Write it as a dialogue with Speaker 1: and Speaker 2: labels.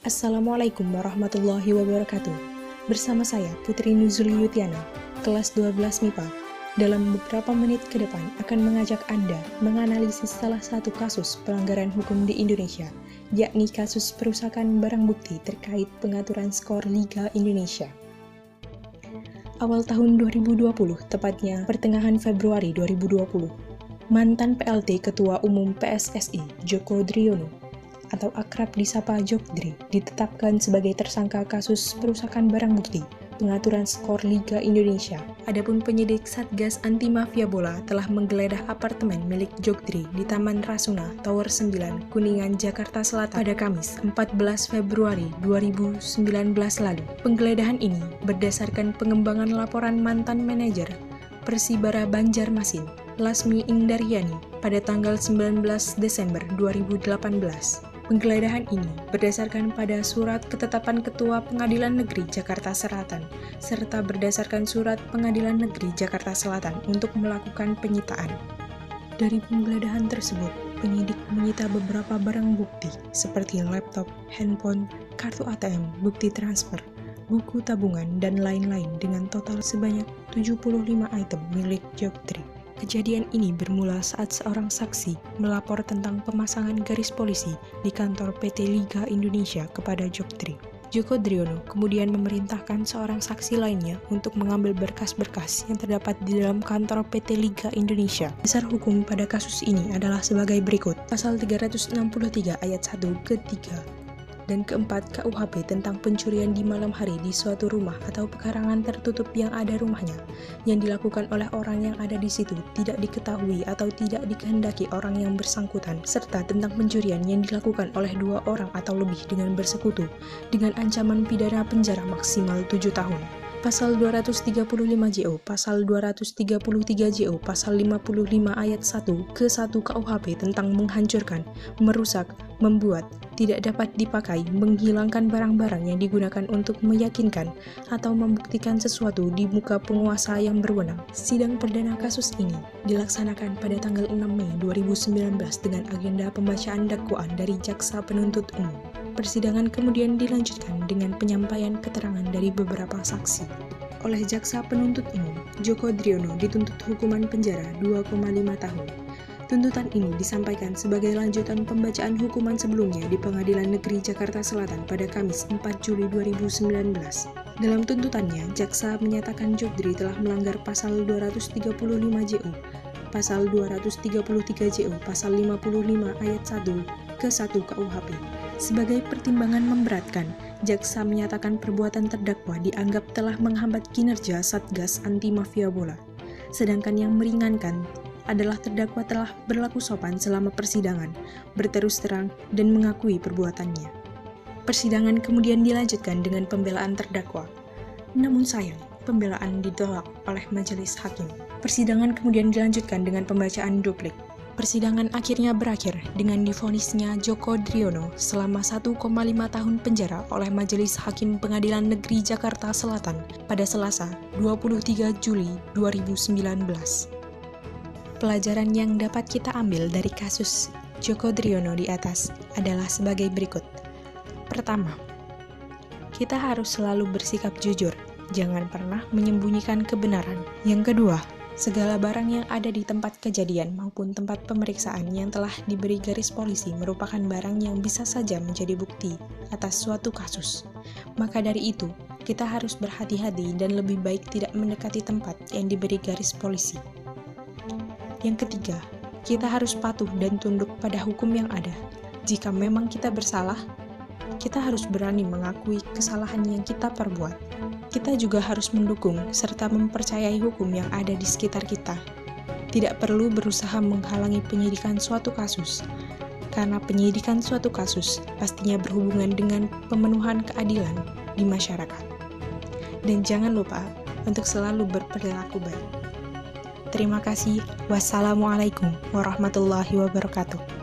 Speaker 1: Assalamualaikum warahmatullahi wabarakatuh. Bersama saya Putri Nuzuli Yutiana, kelas 12 MIPA. Dalam beberapa menit ke depan akan mengajak Anda menganalisis salah satu kasus pelanggaran hukum di Indonesia, yakni kasus perusakan barang bukti terkait pengaturan skor Liga Indonesia. Awal tahun 2020, tepatnya pertengahan Februari 2020, mantan PLT Ketua Umum PSSI, Joko Driono, atau akrab disapa Jokdri, ditetapkan sebagai tersangka kasus perusakan barang bukti pengaturan skor Liga Indonesia. Adapun penyidik Satgas Anti Mafia Bola telah menggeledah apartemen milik Jokdri di Taman Rasuna, Tower 9, Kuningan, Jakarta Selatan pada Kamis 14 Februari 2019 lalu. Penggeledahan ini berdasarkan pengembangan laporan mantan manajer Persibara Banjarmasin, Lasmi Indaryani, pada tanggal 19 Desember 2018. Penggeledahan ini berdasarkan pada surat ketetapan Ketua Pengadilan Negeri Jakarta Selatan, serta berdasarkan surat Pengadilan Negeri Jakarta Selatan untuk melakukan penyitaan. Dari penggeledahan tersebut, penyidik menyita beberapa barang bukti seperti laptop, handphone, kartu ATM, bukti transfer, buku tabungan, dan lain-lain dengan total sebanyak 75 item milik Jokdri. Kejadian ini bermula saat seorang saksi melapor tentang pemasangan garis polisi di kantor PT Liga Indonesia kepada Jokdri. Joko Driono kemudian memerintahkan seorang saksi lainnya untuk mengambil berkas-berkas yang terdapat di dalam kantor PT Liga Indonesia. Dasar hukum pada kasus ini adalah sebagai berikut. Pasal 363 ayat 1 ke-3 dan ke-4 KUHP tentang pencurian di malam hari di suatu rumah atau pekarangan tertutup yang ada rumahnya, yang dilakukan oleh orang yang ada di situ tidak diketahui atau tidak dikehendaki orang yang bersangkutan, serta tentang pencurian yang dilakukan oleh 2 orang atau lebih dengan bersekutu, dengan ancaman pidana penjara maksimal 7 tahun. Pasal 235 JO, Pasal 233 JO, Pasal 55 ayat 1 ke-1 KUHP tentang menghancurkan, merusak, membuat, tidak dapat dipakai, menghilangkan barang-barang yang digunakan untuk meyakinkan atau membuktikan sesuatu di muka penguasa yang berwenang. Sidang perdana kasus ini dilaksanakan pada tanggal 6 Mei 2019 dengan agenda pembacaan dakwaan dari Jaksa Penuntut Umum. Persidangan kemudian dilanjutkan dengan penyampaian keterangan dari beberapa saksi. Oleh Jaksa Penuntut Umum, Joko Driono dituntut hukuman penjara 2,5 tahun. Tuntutan ini disampaikan sebagai lanjutan pembacaan hukuman sebelumnya di Pengadilan Negeri Jakarta Selatan pada Kamis 4 Juli 2019. Dalam tuntutannya, jaksa menyatakan Jokdri telah melanggar Pasal 235 JO, Pasal 233 JO, Pasal 55 ayat 1 ke-1 KUHP. Sebagai pertimbangan memberatkan, jaksa menyatakan perbuatan terdakwa dianggap telah menghambat kinerja Satgas Anti Mafia Bola. Sedangkan yang meringankan adalah terdakwa telah berlaku sopan selama persidangan, berterus terang, dan mengakui perbuatannya. Persidangan kemudian dilanjutkan dengan pembelaan terdakwa. Namun sayang, pembelaan ditolak oleh majelis hakim. Persidangan kemudian dilanjutkan dengan pembacaan duplik. Persidangan akhirnya berakhir dengan divonisnya Joko Driono selama 1,5 tahun penjara oleh Majelis Hakim Pengadilan Negeri Jakarta Selatan pada Selasa 23 Juli 2019. Pelajaran yang dapat kita ambil dari kasus Joko Driono di atas adalah sebagai berikut. Pertama, kita harus selalu bersikap jujur, jangan pernah menyembunyikan kebenaran. Yang kedua, segala barang yang ada di tempat kejadian maupun tempat pemeriksaan yang telah diberi garis polisi merupakan barang yang bisa saja menjadi bukti atas suatu kasus. Maka dari itu, kita harus berhati-hati dan lebih baik tidak mendekati tempat yang diberi garis polisi. Yang ketiga, kita harus patuh dan tunduk pada hukum yang ada. Jika memang kita bersalah, kita harus berani mengakui kesalahan yang kita perbuat. Kita juga harus mendukung serta mempercayai hukum yang ada di sekitar kita. Tidak perlu berusaha menghalangi penyidikan suatu kasus, karena penyidikan suatu kasus pastinya berhubungan dengan pemenuhan keadilan di masyarakat. Dan jangan lupa untuk selalu berperilaku baik. Terima kasih. Wassalamualaikum warahmatullahi wabarakatuh.